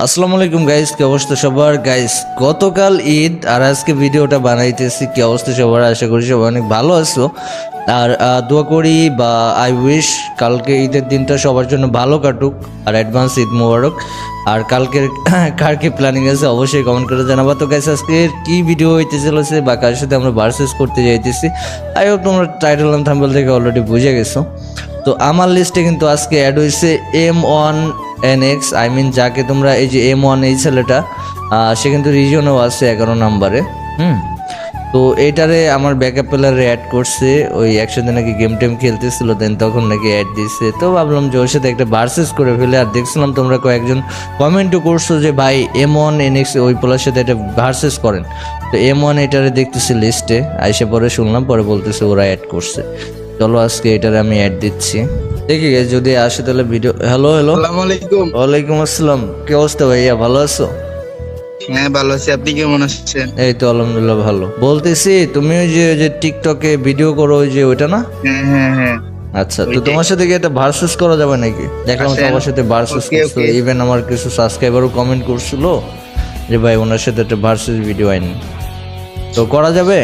আসসালামু আলাইকুম গাইস, কি অবস্থা সবার? গাইস গতকাল ঈদ আর আজকে ভিডিওটা বানাইতেছি। কি অবস্থা সবার? আশা করি সবাই অনেক ভালো আছো। আর দোয়া করি বা আই উইশ কালকে ঈদের দিনটা সবার জন্য ভালো কাটুক। আর অ্যাডভান্স ঈদ মোবারক। আর কালকের কার কি প্ল্যানিং আছে অবশ্যই কমেন্ট করে জানাবা। তো গাইস আজকের কি ভিডিও হইতে চলেছে বা কার সাথে আমরা ভার্সেস করতে যাইতেছি, আই হোপ তোমরা টাইটেল এন্ড থাম্বনেল থেকে অলরেডি বুঝে গেছো। তো আমার লিস্টে কিন্তু আজকে অ্যাড হয়েছে M1NX, আই মিন যাকে তোমরা এই যে M1, এই ছেলেটা সে কিন্তু রিজনেও আছে 11 নম্বরে। তো এইটারে আমার ব্যাকআপ প্লেয়ারে অ্যাড করছে, ওই একসাথে নাকি গেম টেম খেলতেছিল, দেন তখন নাকি অ্যাড দিছে। তো ভাবলাম যে ওর সাথে একটা ভার্সেস করে ফেলে। আর দেখছিলাম তোমরা কয়েকজন কমেন্টও করছো যে ভাই M1NX ওই প্লেয়ার সাথে একটা ভার্সেস করেন। তো M1 এটারে দেখতেছি লিস্টে, আইসে পরে শুনলাম, পরে বলতেছে ওরা অ্যাড করছে। চলো আজকে এটারে আমি অ্যাড দিচ্ছি, দেখি যদি আসে তাহলে ভিডিও। হ্যালো আসসালামু আলাইকুম। ওয়ালাইকুম আসসালাম। কি অবস্থা ভাইয়া, ভালো আছো? হ্যাঁ ভালো আছি, আপনি কেমন আছেন? এই তো আলহামদুলিল্লাহ ভালো। বলতেছি তুমি ওই যে টিকটকে ভিডিও করো, ওই যে ওইটা না? হ্যাঁ। আচ্ছা, তো তোমার সাথে কি একটা ভার্সেস করা যাবে নাকি? দেখলাম সবার সাথে ভার্সেস করছো, ইভেন আমার কিছু সাবস্ক্রাইবারও কমেন্ট করছিল যে ভাই ওনার সাথে একটা ভার্সেস ভিডিও আইন, তো করা যাবে?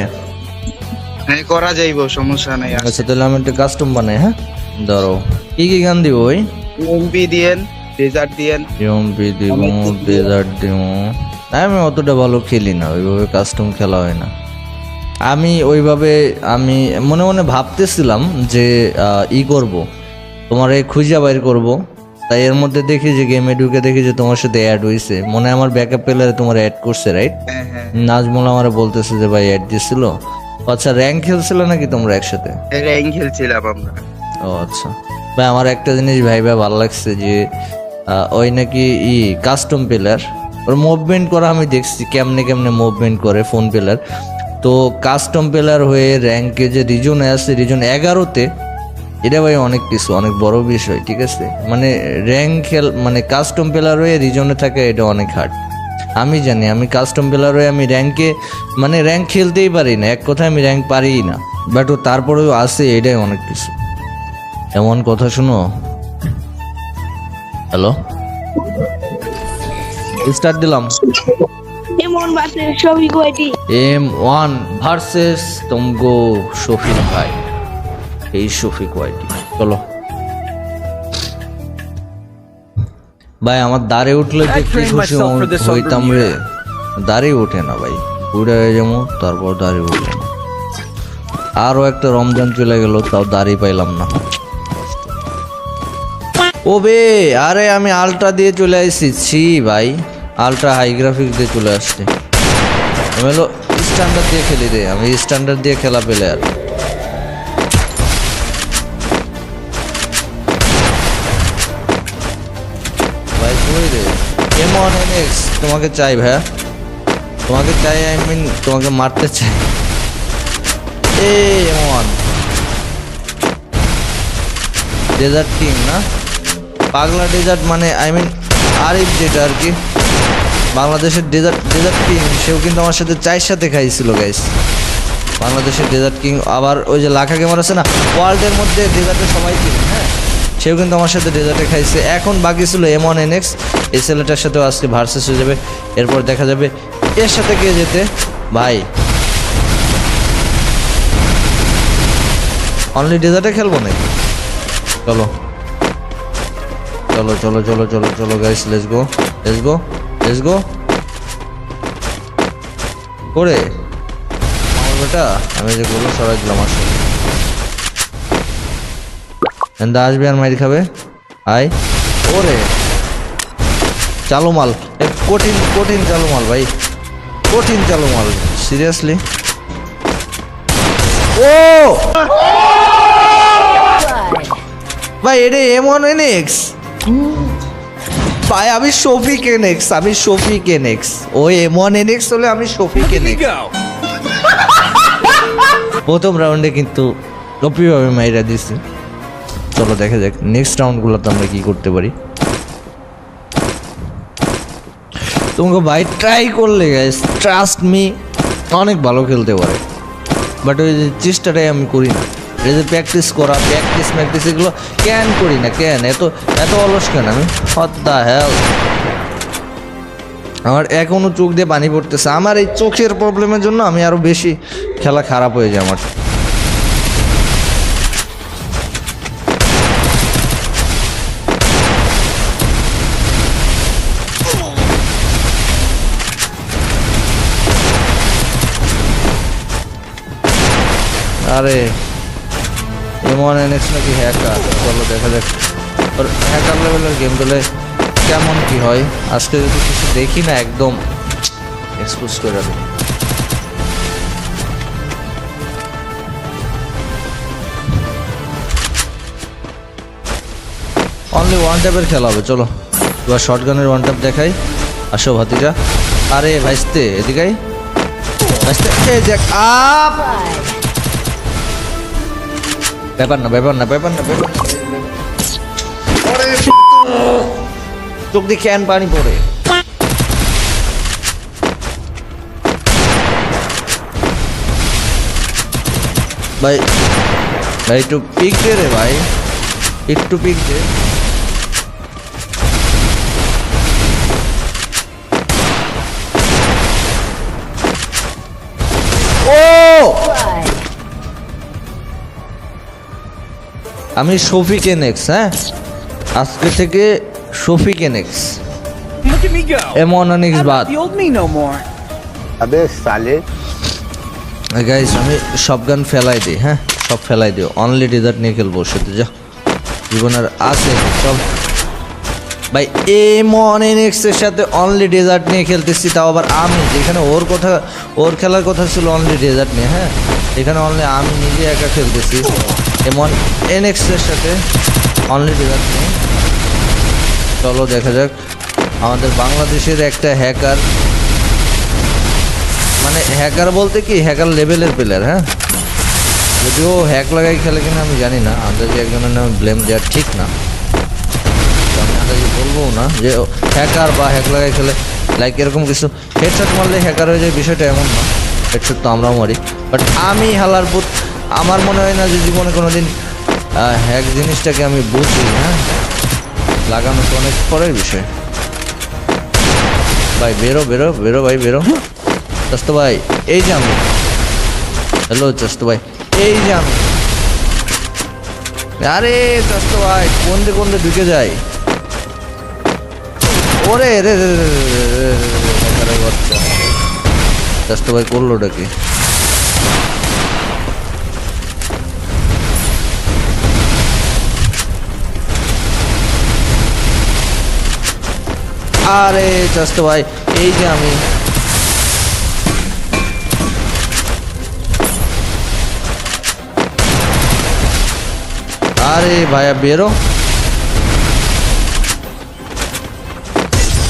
হ্যাঁ করা যাইবো, সমস্যা নাই। আচ্ছা তাহলে আমি একটা কাস্টম বানাই। হ্যাঁ ধরো, কি কি গান দিব? ওই এমপি দিয়েন, ডেজার্ট দিয়েন। এমপি দিব, ডেজার্ট দিব। আমি অতটা ভালো খেলি না, ওইভাবে কাস্টম খেলা হয় না। আমি মনে মনে ভাবতেছিলাম যে করব, তোমার এই খুঁজা বাইর করব। তাই এর মধ্যে দেখি যে গেমে ঢুকে দেখি যে তোমার সাথে অ্যাড হয়েছে, মনে হয় আমার ব্যাকআপ প্লেয়ারে তোমার অ্যাড করছে, রাইট? হ্যাঁ। নাজমুল আমার বলতেছে যে ভাই অ্যাড দিছিল। আচ্ছা, র্যাঙ্ক খেলছিল নাকি তোমরা একসাথে? র্যাঙ্ক খেলছিলাম আমরা। ও আচ্ছা ভাই, আমার একটা জিনিস ভাই ভালো লাগছে যে ওই নাকি কাস্টম প্লেয়ার, ওর মুভমেন্ট করা আমি দেখছি কেমনে কেমনে মুভমেন্ট করে ফোন প্লেয়ার। তো কাস্টম প্লেয়ার হয়ে র্যাঙ্কে যে রিজনে আছে, রিজন 11তে, এটা ভাই অনেক কিছু, অনেক বড় বিষয়, ঠিক আছে? মানে র্যাঙ্ক মানে কাস্টম প্লেয়ার হয়ে রিজনে থাকে, এটা অনেক হার্ড। আমি জানি, আমি কাস্টম প্লেয়ার হয়ে আমি র্যাঙ্কে মানে র্যাঙ্ক খেলতেই পারি না, এক কথায় আমি র্যাঙ্ক পারিই না, বাট ও তারপরেও আছে, এটাই অনেক কিছু। এমন কথা শুনো। হ্যালো, স্টার্ট দিলাম। M1 ভার্সেস তুমগো শফিক ভাই, এই শফিক ওয়াইটি। চলো ভাই, আমার দাঁড়ে উঠলে যে কি খুশি হইতাম রে, দাঁড়িয়ে ওঠে না ভাই, উড়ে যেমন তারপর দাঁড়িয়ে উঠে না। আরো একটা রমজান চলে গেল, তাও দাঁড়িয়ে পাইলাম না। ও বে, আরে আমি আলট্রা দিয়ে চলে আসছি ভাই, আলট্রা হাই গ্রাফিক্স দিয়ে চলে আসছে। আমি হলো স্ট্যান্ডার্ড দিয়ে খেলি রে, আমি স্ট্যান্ডার্ড দিয়ে খেলা পেলে। আর ভাই কই রে? M1NX তোমাকে চাই ভাইয়া, তোমাকে চাই, আই মিন তোমাকে মারতে চাই। M1 ডেজার্ট কিং না, পাগলা ডেজার্ট, মানে আই মিন আরিফ, যেটা আর কি বাংলাদেশের ডেজার্ট কিং, সেও কিন্তু আমার সাথে চায়ের সাথে খাইছিল গাইস, বাংলাদেশের ডেজার্ট কিং। আবার ওই যে লাখা গেমার আছে না, ওয়ার্ল্ডের মধ্যে ডেজার্টে সবাই কিনে, হ্যাঁ, সেও কিন্তু আমার সাথে ডেজার্টে খাইছে। এখন বাকি ছিল M1NX, এই ছেলেটার সাথেও আজকে ভার্সেস হয়ে যাবে, এরপর দেখা যাবে এর সাথে কে যেতে। ভাই অনলি ডেজার্টে খেলবো নাকি? চলো চলো চলো চলো চলো চলো গাইস, লেটস গো করে আমার বেটা, আমি যে গুলো সরাই দিলাম আসলে এন্দা আসবে আর মাইর খাবে। আয় ওরে, চালু মাল, কঠিন চালু মাল ভাই, কঠিন চালু মাল, সিরিয়াসলি। ও ভাই, এটা M1NX ভাই, আমি শফিক NX, ওই M1NX হলে আমি শফিক NX। প্রথম রাউন্ডে কিন্তু কপিভাবে মাইরা দিছি। চলো দেখা যাক নেক্সট রাউন্ডগুলোতে আমরা কি করতে পারি। তোমাকে ভাই ট্রাই করলে গাইস, ট্রাস্ট মি, অনেক ভালো খেলতে পারে, বাট ওই চেষ্টাটাই আমি করি না। এই যে প্র্যাকটিস এগুলো কেন করি না, কেন এত অলস কেন আমি? What the hell. আমার এখনো চোখ দিয়ে পানি পড়তেছে। আমার এই চোখের প্রবলেমের জন্য আমি আরো বেশি খেলা খারাপ হয়ে যায় আমার। আরে এমন এনেক্স নাকি হ্যাকার, চলো দেখা যাক ওর হ্যাকার লেভেলের গেম পেলে কেমন কি হয়। আজকে যদি কিছু দেখি না একদম এক্সপোজ করে দেবো। অনলি ওয়ান ট্যাপের খেলা হবে, চলো এবার শর্ট গানের ওয়ান ট্যাপ দেখাই। আসো ভাতিজা। আরে ভাইস্তে এদিকাই ভাইস্তে, এই দেখ আপ। ব্যাপার না ব্যাপার না ব্যাপার না ব্যাপার না। চোখ দিয়ে ক্যান পানি পড়ে। ভাই ভাই একটু পিক দে রে ভাই, একটু পিক দে। ও আমি শফিক এনএক্স, হ্যাঁ আজকে থেকে Shafiq NX, Look at me go. এমন এনএক্স I'm বাদ। not the old me no more. अबे साले গাইস আমি সব গান ফেলাই দিই, হ্যাঁ সব ফেলাই দিও, অনলি ডেজার্ট নিয়ে খেলবো সাথে। যা জীবনের আছে সব ভাই। এমন এনএক্স এর সাথে অনলি ডেজার্ট নিয়ে খেলতেছি, তাও আবার আমি, যেখানে ওর খেলার কথা ছিল অনলি ডেজার্ট নিয়ে, হ্যাঁ এখানে অনলি আমি নিজে একা খেলতেছি এমন এনএক্স এর সাথে অনলি ডেজার্ট নিয়ে। চলো দেখা যাক আমাদের বাংলাদেশের একটা হ্যাকার, মানে হ্যাকার বলতে কি হ্যাকার লেভেলের প্লেয়ার, হ্যাঁ যদিও হ্যাক লাগাই খেলে কিনা আমি জানি না, আন্দাজে একজনের নামে ব্লেম দেওয়া ঠিক না, আমি আন্দাজে বলবো না যে হ্যাকার বা হ্যাক লাগাই খেলে। লাইক এরকম কিছু হেডশট মারলে হ্যাকার হয়ে যায় বিষয়টা এমন না, হেডশট তো আমরাও মারি, বাট আমি হালার বুথ আমার মনে হয় না যে জীবনে কোনো দিন হ্যাক জিনিসটাকে আমি বুঝি, হ্যাঁ লাগানো তো অনেক পরের বিষয়। ভাই বেরো বেরো বেরো ভাই বেরো। চাস্ত ভাই এই যে আমি, হ্যালো চাস্ত ভাই এই যে আমি। আরে চাস্ত ভাই কোন দিয়ে ঢুকে যায়। ওরে রে রে চাস্ত ভাই করলো ওটাকে। আরে চাস্ত ভাই এই যে আমি। আরে ভাইয়া বেরো।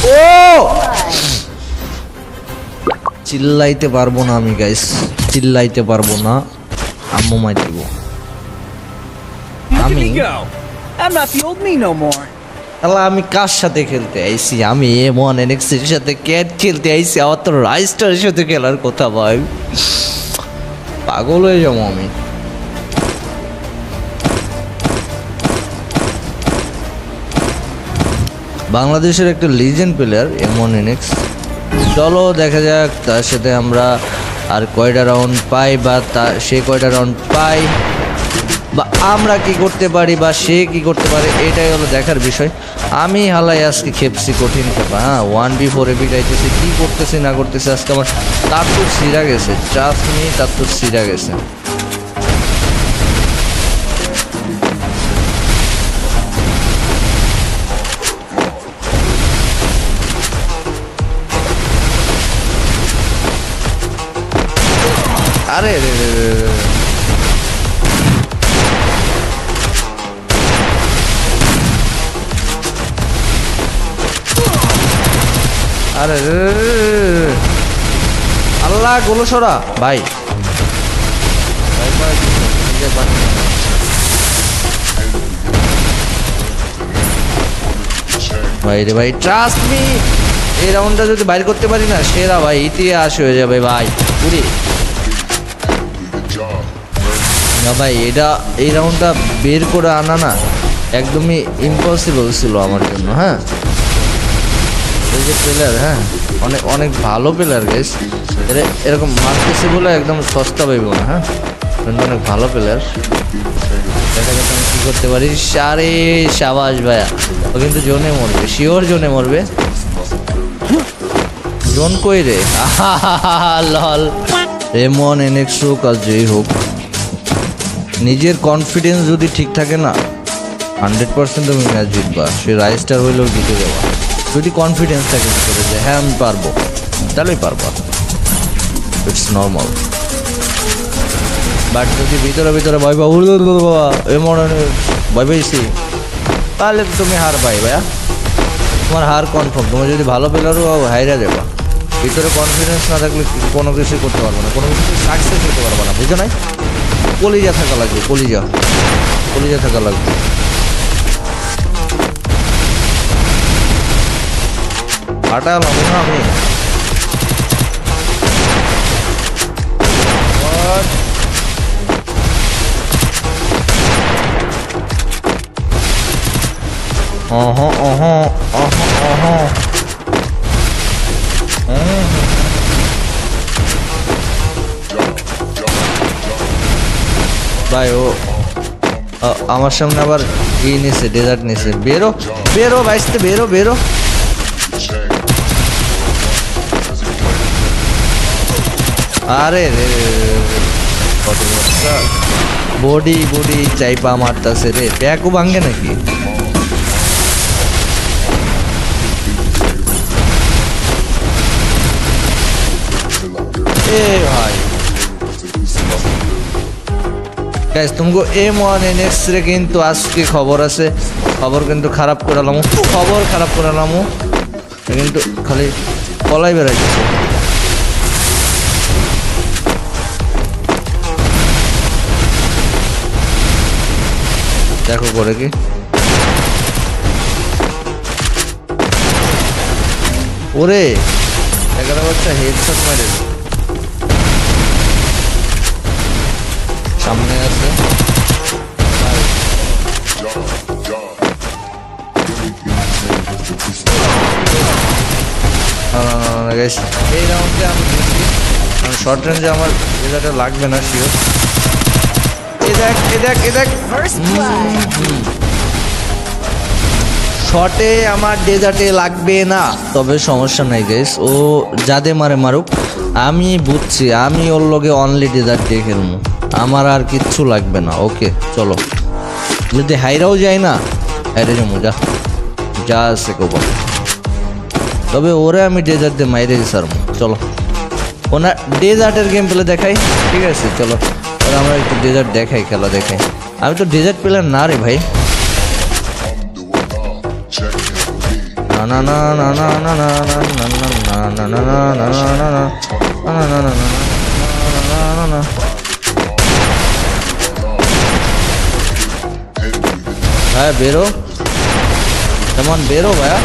ও চিল্লাইতে পারবো না আমি গাইস, চিল্লাইতে পারবো না, আম্মু মাই দিব। Look at আমি me go. I'm not the old me no more. তাহলে আমি কার সাথে খেলতে আইছি? আমি এমন এনএক্স এর সাথে ক্যাট খেলতে আইছি, আমার তো রাইস্টারের সাথে খেলার কথা ভাই, পাগল হয়ে যাবো আমি। বাংলাদেশের একটা লিজেন্ড প্লেয়ার এমন এনএক্স। চলো দেখা যাক তার সাথে আমরা আর কয়টা রাউন্ড পাই, বা সে কয়টা রাউন্ড পাই, বা আমরা কি করতে পারি বা সে কি করতে পারে, এটাই হলো দেখার বিষয়। আমি হালাই আজকে খেপছি কঠিন খেপা, হ্যাঁ 1v4 পিটাইতেছি, কি করতেছি না করতেছি আজকে আমার তার তো সিরা গেছে, ট্রাস্ট মি তার তো সিরা গেছে। আরে রে রে রে রে। আরে রে রে রে রে। আল্লাহ গোলো সরা ভাই, ভাই রে ভাই ট্রাস্ট মি, এই রাউন্ডটা যদি বাইর করতে পারি না সেরা ভাই, ইতিহাস হয়ে যাবে ভাই পুরি। না ভাই এটা এই রাউন্ডটা বের করে আনা না একদমই ইম্পসিবল ছিল আমার জন্য, হ্যাঁ এই যে প্লেয়ার, হ্যাঁ অনেক অনেক ভালো প্লেয়ার গাইস। এরকম মারতেছে বলে একদম সস্তা পাইব না, হ্যাঁ কিন্তু অনেক ভালো প্লেয়ার। দেখা যাক আমি কী করতে পারি। সারে সাবাস ভাইয়া, ও কিন্তু জোনে মরবে, শিওর জোনে মরবে। জোন কই রে? লল এমন এনএক্স হোক আর যেই হোক, নিজের কনফিডেন্স যদি ঠিক থাকে না 100% তুমি ম্যাচ জিতবা। সে রাইস্টার হইলেও জিতে যাওয়া, যদি কনফিডেন্স থাকে ভিতরে যে হ্যাঁ আমি পারবো, তাহলেই পারবা। It's normal. বাট যদি ভিতরে ভিতরে ভয় পাবো এমন ভয় পেয়েছি, তাহলে তুমি হার পাই ভাইয়া, তোমার হার কনফার্ম। তুমি যদি ভালো প্লেয়ারও হাইরা যাবা, ভিতরে কনফিডেন্স না থাকলে কোনো কিছু করতে পারবো না, কোনো কিছু সাকসেস হতে পারবো না, বুঝো নাই? কলিজা থাকা লাগবে, কলিজা কলিজা থাকা লাগবে। হাঁটা লাগবে না আমি। ভাই ও আমার সামনে আবার ই নিছে, ডেজার্ট নিছে। বেরো বেরো বাইসতে, বেরো বেরো। আরে রে বডি বডি চাইপা মারতাছে রে, ব্যাকও ভাঙ্গে নাকি? এ ভাই গাইস তুমগো M1 NX রে কিন্তু আজকে খবর আছে, খবর কিন্তু খারাপ করালাম, খবর খারাপ করালাম, কিন্তু খালি পলাই বেড়াইতেছে। দেখো করে কি ওরে 11 বাচ্চা হেডশট মারে সামনে আছে। এই রাউন্ডে আমি দেখছি, কারণ শর্ট রেঞ্জে আমার রেজাল্টটা লাগবে না শিওর। শর্টে আমার ডেজার্টে লাগবে না, তবে সমস্যা নাই গাইস, ও যাদে মারে মারুক, আমি বুঝছি, আমি ওর লগে অনলি ডেজার্ট দিয়ে খেলবো, আমার আর কিচ্ছু লাগবে না। ওকে চলো, যদি হাইরাও যায় না হাইরে যাবো, যা যা আছে কব, তবে ওরে আমি ডেজার্ট দিয়ে মাইরে সারবো। চলো ওনার ডেজার্টের গেম প্লে দেখাই, ঠিক আছে? চলো আমরা একটু ডেজার্ট দেখাই, খেলা দেখাই। আমি তো ডেজার্ট প্লেয়ার না রে ভাই। না না না না না না না না না না না না। হ্যাঁ বেরো, কেমন বেরো ভাইয়া।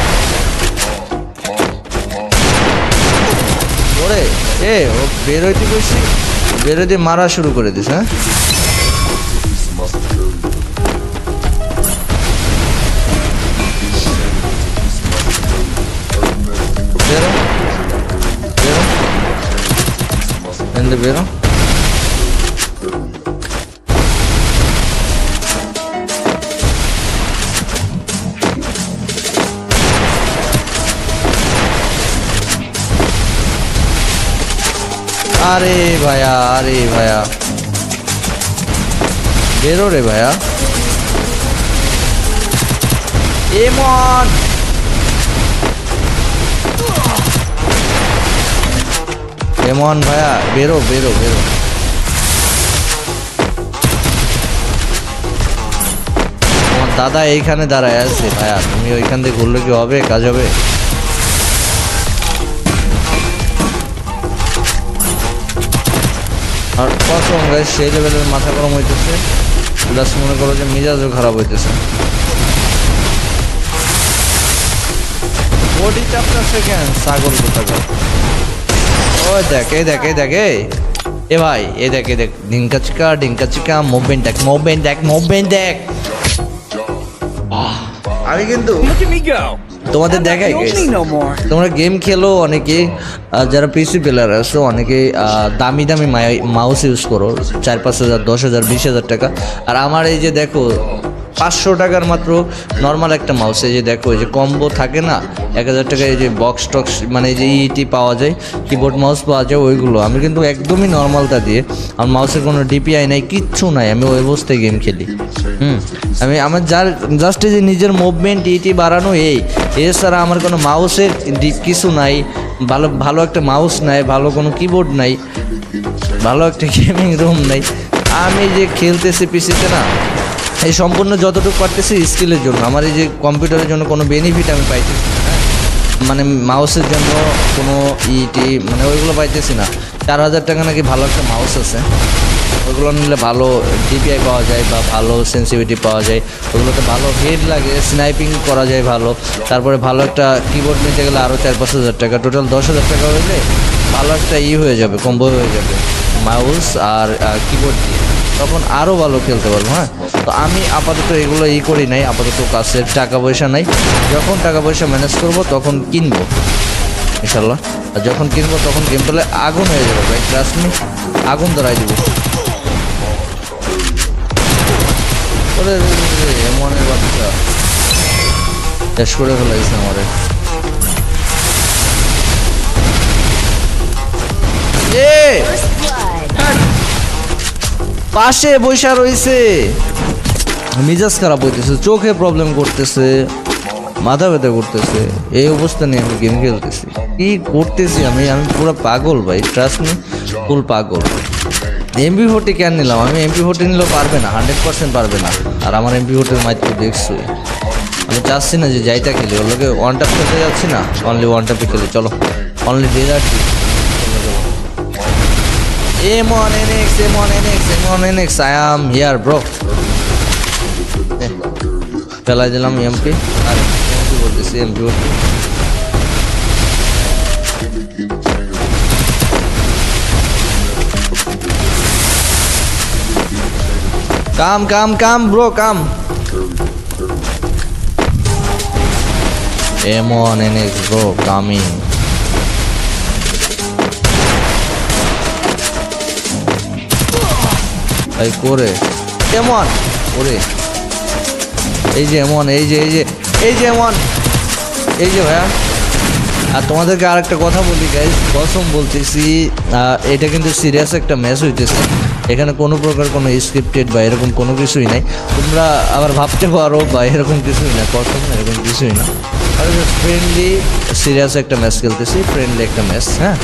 ওরে এ ও বেরোইতে বসছি, বেরোতে মারা শুরু করে দিস। হ্যাঁ বেরো বেরো এন্ড বেরো। আরে ভাইয়া, আরে ভাইয়া বেরো রে ভাইয়া। এমন এমন ভাইয়া বেরো বেরো বেরো। তোমার দাদা এইখানে দাঁড়ায় আছে ভাইয়া, তুমি ওইখান থেকে ঘুরলে কি হবে, কাজ হবে? আর কসম গাইস সেই লেভেলের মাথা গরম হইতেছে, প্লাস মনে করো যে মেজাজও খারাপ হইতেছে। বডি চাপটা সেকেন্ড সাগর কোথাকার। ওই দেখ এই দেখ এই দেখ এ ভাই এই দেখ এই দেখ, ডিঙ্কা চিকা মুভমেন্ট দেখ, মুভমেন্ট দেখ, মুভমেন্ট দেখ। আমি কিন্তু Look at me go. তোমাদের I'm not দেখাই the guys। only no more. তোমরা গেম খেলো অনেকে, যারা পিসি প্লেয়ার আছো অনেকে দামি দামি মাউস ইউজ করো, 4-5 হাজার, 10,000, 20,000 টাকা। আর আমার এই যে দেখো 500 টাকার মাত্র নর্মাল একটা মাউস, এই যে দেখো এই যে কম্বো থাকে না 1,000 টাকায়, এই যে বক্স টক্স মানে এই যে ইটি পাওয়া যায়, কিবোর্ড মাউস পাওয়া যায়, ওইগুলো আমি কিন্তু একদমই নর্মালটা দিয়ে, আমার মাউসের কোনো ডিপিআই নাই, কিচ্ছু নাই, আমি ওই অবস্থায় গেম খেলি। আমি আমার জাস্ট এই যে নিজের মুভমেন্ট ইটি বাড়ানো, এছাড়া আমার কোনো মাউসের কিছু নাই, ভালো একটা মাউস নাই, ভালো কোনো কিবোর্ড নাই, ভালো একটা গেমিং রুম নাই। আমি যে খেলতেছি পিসিতে না, এই সম্পূর্ণ যতটুকু পারতেছি স্কিলের জন্য, আমার এই যে কম্পিউটারের জন্য কোনো বেনিফিট আমি পাইতেছি না, হ্যাঁ? মানে মাউসের জন্য কোনো ইটি মানে ওইগুলো পাইতেছি না। 4,000 টাকা নাকি ভালো একটা মাউস আছে, ওইগুলো নিলে ভালো ডিপিআই পাওয়া যায় বা ভালো সেন্সিটিভিটি পাওয়া যায়, ওগুলোতে ভালো হেড লাগে, স্নাইপিং করা যায় ভালো। তারপরে ভালো একটা কিবোর্ড নিতে গেলে আরও 4-5 হাজার টাকা, টোটাল 10,000 টাকা হইলে ভালো একটা হয়ে যাবে, কম্বো হয়ে যাবে মাউস আর কিবোর্ড দিয়ে, তখন আরও ভালো খেলতে পারবো। হ্যাঁ, তো আমি আপাতত এগুলো করি নাই, আপাতত কাছে টাকা পয়সা নাই, যখন টাকা পয়সা ম্যানেজ করব তখন কিনবো ইনশাল্লাহ। আর যখন কিনবো তখন গেম পেলে আগুন হয়ে যাবে ভাই, ট্রাস্ট মি, আগুন ধরাই দিব। এমনের বাচ্চা শেষ করে ফেলাইছে আমারে। পাশে বৈশা রইছে, মিজাজ খারাপ হইতেছে, চোখে প্রবলেম করতেছে, মাথা ব্যথা করতেছে, এই অবস্থা নিয়ে আমি গেম খেলতেছি। কি করতেছি আমি পুরো পাগল ভাই, ট্রাস্ট মি, ফুল পাগল। MP40 কেন নিলাম আমি? MP40 নিলেও পারবে না, 100% পারবে না। আর আমার MP40 মাইক তো দেখছোই, আমি চাচ্ছি না যে যাইটা খেলি, ওর লোকে ওয়ান টাপ খেলতে যাচ্ছি না, অনলি ওয়ান টাপে খেলি, চলো only desert. M1NX, I am here bro। ফেলাই দিলাম MP, আর MP বলতেছি MP40। কাম ব্রো, কাম। M1NX bro coming। এই করে M1 ওরে, এই যে M1, এই যে M1, এই যে ভাইয়া। আর তোমাদেরকে আর একটা কথা বলি গাইস, কসম বলতেছি, এটা কিন্তু সিরিয়াস একটা ম্যাচ হইতেছে, এখানে কোনো প্রকার কোনো স্ক্রিপ্টেড বা এরকম কোনো কিছুই নাই। তোমরা আবার ভাবতে পারো বা এরকম কিছুই না, কসম না, এরকম কিছুই না। আর ফ্রেন্ডলি সিরিয়াস একটা ম্যাচ খেলতেছি, ফ্রেন্ডলি একটা ম্যাচ। হ্যাঁ,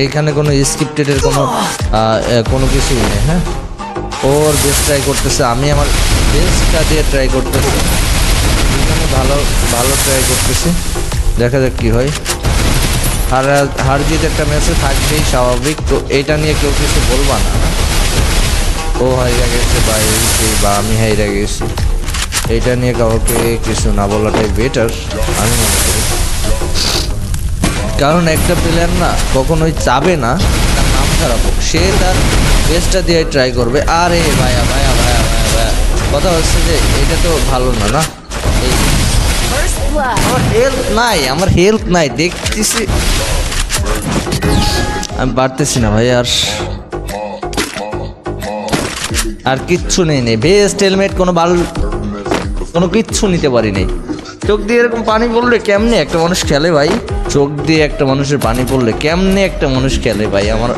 এখানে কোনো স্ক্রিপ্টেডের কোনো কিছুই নেই। হ্যাঁ, ওর বেস্ট ট্রাই করতেছে, আমি আমার বেস্টটা দিয়ে ট্রাই করতেছি, এখানে ভালো ট্রাই করতেছি, দেখা যাক কী হয়। হার জিত একটা ম্যাচে থাকবেই, স্বাভাবিক, তো এইটা নিয়ে কেউ কিছু বলবা না। ও হাইরা গেছে বা আমি হাইরা গেছি, এইটা নিয়ে কাউকে কিছু না বলাটাই বেটার আমি মনে করি। কারণ একটা প্লেয়ার না কখনোই চাবে না তার নাম খারাপ হোক, সে তার বেস্টটা দিয়ে ট্রাই করবে। আরে ভাইয়া, কথা হচ্ছে যে এটা তো ভালো না, না আমার হেলথ নাই দেখতেছি, আমি পারতেছি না ভাই, আর কিচ্ছু নেই বেস্ট হেলমেট, কোনো কিচ্ছু নিতে পারি নাই। চোখ দিয়ে এরকম পানি পড়লে কেমনে একটা মানুষ খেলে ভাই? চোখ দিয়ে একটা মানুষের পানি পড়লে কেমনে একটা মানুষ খেলে ভাই? আমার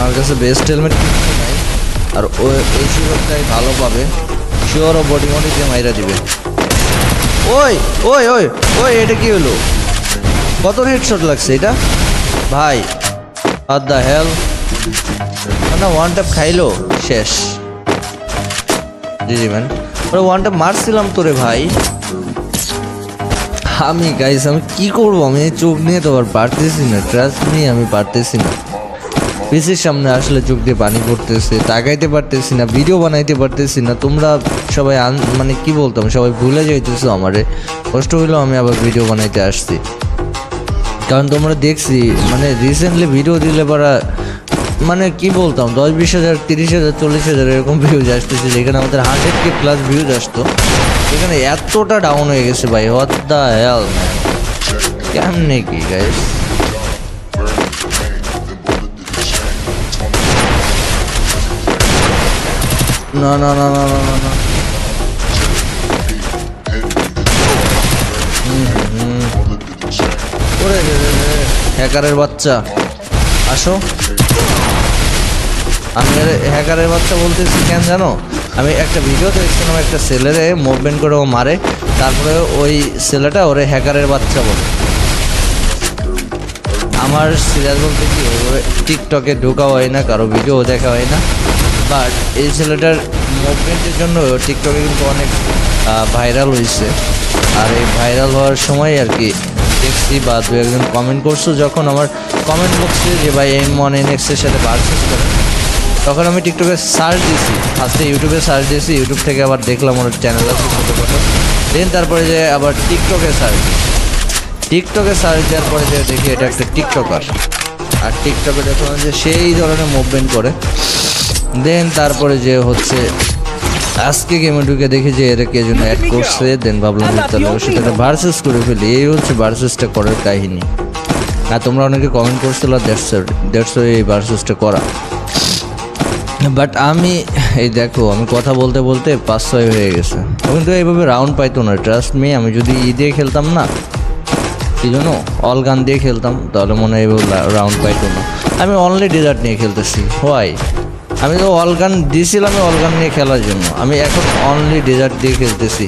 আমার কাছে বেস্ট হেলমেট নাই, আর ও এই সুযোগটাই ভালো পাবে, শিওর ও বডি দিয়ে মাইরা দিবে। ওই ওই ওই ওই এটা কি হলো? কত হেডশট লাগছে এটা ভাই? What the hell? না ওয়ান ট্যাপ খাইলো, শেষ। জি ম্যান, ওরা ওয়ান ট্যাপ মারছিলাম তোরে ভাই। আমি গাইস আমি কি করবো? আমি চোখ নিয়ে তো আর পারতেছি না, ট্রাস্ট নিয়ে আমি পারতেছি না। পিসির সামনে আসলে চোখ দিয়ে পানি পড়তেছে, তাকাইতে পারতেছি না, ভিডিও বানাইতে পারতেছি না। তোমরা সবাই মানে কি বলতাম, সবাই ভুলে যাইতেছো আমারে। কষ্ট হইলেও আমি আবার ভিডিও বানাইতে আসছি, কারণ তোমরা দেখছি মানে রিসেন্টলি ভিডিও দিলে পরা মানে কি বলতাম 10-20 হাজার 30,000 40,000 এরকম ভিউজ আসতেছে, যেখানে আমাদের 100K প্লাস ভিউজ আসতো, এখানে এতটা ডাউন হয়ে গেছে ভাই। হোয়াট দ্য হেল ম্যান, কেমনে কি গাইস? না না না না না না না, ওরে হ্যাকারের বাচ্চা আসো। আমি হ্যাকারের বাচ্চা বলতেছি কেন জানো? আমি একটা ভিডিও দেখছিলাম, একটা ছেলেরে মুভমেন্ট করে ও মারে, তারপরে ওই ছেলেটা ওরে হ্যাকারের বাচ্চা বলে। আমার সিরিয়াস বলতে কি, ওরে টিকটকে ঢোকা হয় না, কারো ভিডিও দেখা হয় না, বাট এই ছেলেটার মুভমেন্টের জন্য টিকটকে কিন্তু অনেক ভাইরাল হয়েছে। আর এই ভাইরাল হওয়ার সময় আর কি দেখছি, বা দু একজন কমেন্ট করছো যখন আমার কমেন্ট বক্সে যে ভাই M1NX-এর সাথে ভার্সেস করে, তখন আমি টিকটকে সার্চ দিয়েছি, ফার্স্টে ইউটিউবে সার্চ দিয়েছি, ইউটিউব থেকে আবার দেখলাম ওর চ্যানেল আছে ছোটোখাটো, দেন তারপরে যে আবার টিকটকে সার্চ দেওয়ার পরে যে দেখি এটা একটা টিকটকার, আর টিকটকে দেখলাম যে সেই ধরনের মুভমেন্ট করে। দেন তারপরে যে হচ্ছে আজকে গেমে ঢুকে দেখি যে এরা কে যেন অ্যাড করছে, দেন ভাবলাম তাহলে ওর সাথে একটা ভার্সেস করে ফেলি। এই হচ্ছে ভার্সেসটা করার কাহিনী। আর তোমরা অনেকে কমেন্ট করছিল দ্যাটস এই ভার্সেসটা করা, বাট আমি এই দেখো আমি কথা বলতে বলতে 5-6 হয়ে গেছে। কিন্তু এইভাবে রাউন্ড পাইতো না, ট্রাস্ট মি। আমি যদি দিয়ে খেলতাম না, কি জন্য অল গান দিয়ে খেলতাম, তাহলে মনে হয় এইভাবে রাউন্ড পাইতো না। আমি অনলি ডেজার্ট নিয়ে খেলতেছি, হোয়াই? আমি তো অল গান দিয়েছিলাম অল গান নিয়ে খেলার জন্য, আমি এখন অনলি ডেজার্ট দিয়ে খেলতেছি।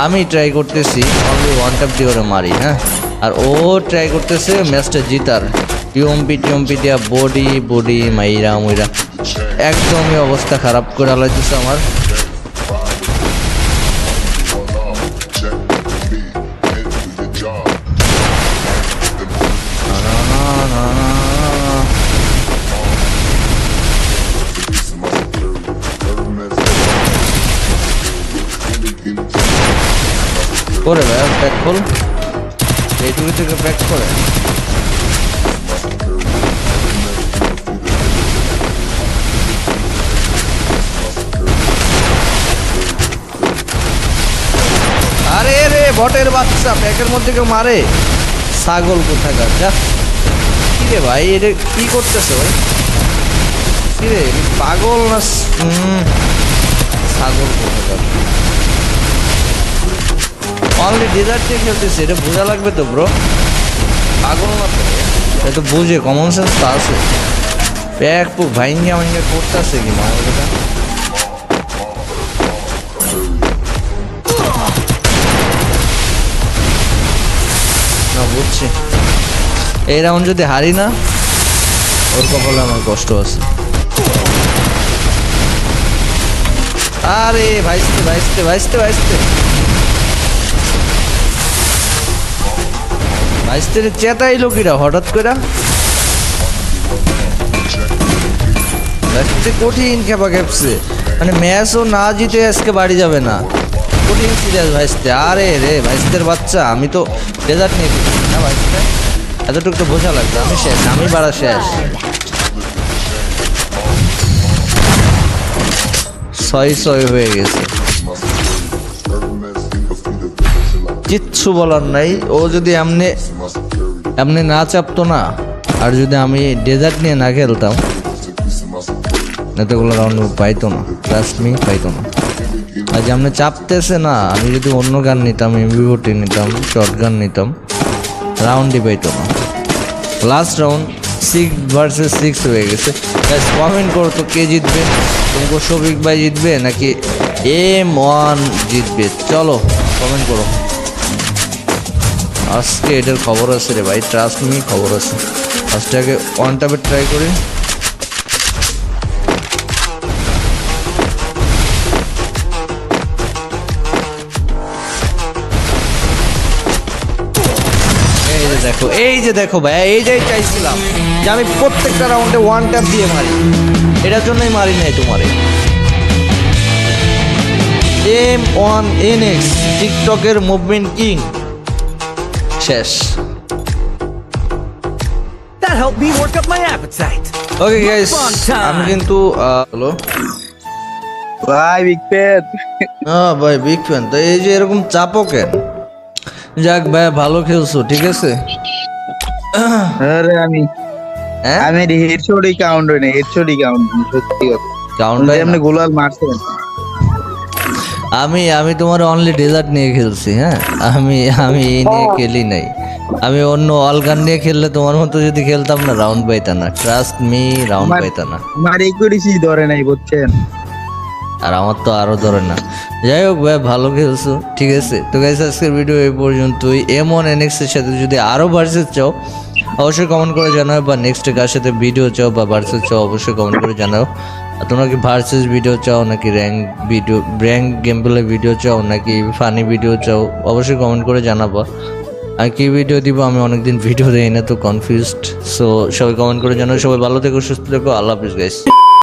আমি ট্রাই করতেছি অনলি ওয়ান ট্যাপ দিয়ে ওরা মারি, হ্যাঁ, আর ও ট্রাই করতেছে ম্যাচটা জিতার, টিএমপি দিয়া বডি মাইরা মুইরা একদমই অবস্থা খারাপ করে আলাইতেছে আমার। করে ভাই ব্যাক খোল, এইটুকু থেকে ব্যাক করে। আরে রে বটের বাচ্চা, প্যাকের মধ্যে কেউ মারে, ছাগল কোথাকার। যা কি রে ভাই, এটা কি করতেছে ভাই? কি রে পাগল না ছাগল কোথাকার? অনলি ডেজার্ট দিয়ে খেলতেছে, এটা বোঝা লাগবে তো ব্রো, পাগল না তো? এটা বুঝে, কমন সেন্স তো আছে। প্যাক পুক ভাইঙ্গা করতেছে কি না এটা? না বুঝছি, এই রাউন্ড যদি হারি না, ওর কপালে আমার কষ্ট আছে। আরে ভাইস্তে ভাইস্তে চেতাইলো কিরা হঠাৎ করে? কঠিন খেপা খেপছে, মানে ম্যাচও না জিতে আজকে বাড়ি যাবে না, কঠিন সিরিয়াস ভাইস্তে। আরে রে ভাইস্তের বাচ্চা, আমি তো ডেজার্ট নিয়ে খেলছি না ভাইস্তে, এতটুকু তো বোঝা লাগবে। আমি শেষ, আমি বাড়া শেষ। 6 হয়ে গেছে, কিচ্ছু বলার নাই। ও যদি এমনি না চাপতো না, আর যদি আমি ডেজার্ট নিয়ে না খেলতাম, এতগুলো রাউন্ড পাইতো না, ট্রাস্ট মি, পাইতো না। আর যে আপনি চাপতেছে না, আমি যদি অন্য গান নিতাম, এমবি40 নিতাম, শর্ট গান নিতাম, রাউন্ডই পাইতো না। লাস্ট রাউন্ড 6 ভার্সেস 6 হয়ে গেছে। কমেন্ট করো তো কে জিতবে, তোমাকে শফিক ভাই জিতবে নাকি M1 জিতবে? চলো কমেন্ট করো। আজকে এটার খবর আছে রে ভাই, ট্রাস্ট মি, খবর আছে। ফার্স্টে আগে ওয়ান ট্যাপে ট্রাই করি। যে দেখো ভাই, এই যে চাইছিলাম যে আমি প্রত্যেকটা রাউন্ডে ওয়ান ট্যাপ দিয়ে মারি, এটার জন্যই মারি নাই তোমারে। M1NX টিকটকের মুভমেন্ট কিং শেষ। That helped me work up my appetite. Okay guys, Fun time. আমি কিন্তু হ্যালো ভাই বিগ ফ্যান। ভাই বিগ ফ্যান। তো এই যে এরকম চাপো কেন? যাক ভাই, ভালো খেলছো, ঠিক আছে। আরে আমি হ্যাঁ আমি হেডশটই কাউন্ট হয় না, হেডশটই কাউন্ট সত্যি কথা। কাউন্ট এমনি গোলাল মারছেন। আমি তোমার অনলি ডেজার্ট নিয়ে খেলছি। হ্যাঁ, আমি এই নিয়ে খেলি নাই। আমি অন্য অলগান নিয়ে খেললে তোমার মতো যদি খেলতাম না, রাউন্ড পাইতাম না। ট্রাস্ট মি, রাউন্ড পাইতাম না। আমার একুরেসি ধরে নাই বুঝছেন। আর আমার তো আরো ধরে না। যাই হোক ভাই, ভালো খেলছো, ঠিক আছে। তো গাইস, আজকের ভিডিও এই পর্যন্তই। M1NX এর সাথে যদি আরো ভার্সেস চাও অবশ্যই কমেন্ট করে জানাও, বা নেক্সট কার সাথে ভিডিও চাও বা ভার্সেস চাও অবশ্যই কমেন্ট করে জানাও। আর তোমরা কি ভার্সেস ভিডিও চাও নাকি র্যাঙ্ক গেম প্লে ভিডিও চাও নাকি ফানি ভিডিও চাও অবশ্যই কমেন্ট করে জানাবো। আর কি ভিডিও দিব, আমি অনেকদিন ভিডিও দেই না, তো কনফিউজড। সো সবাই কমেন্ট করে জানাও। সবাই ভালো থেকো, সুস্থ থেকো। আল্লাহ হাফিজ গাইস।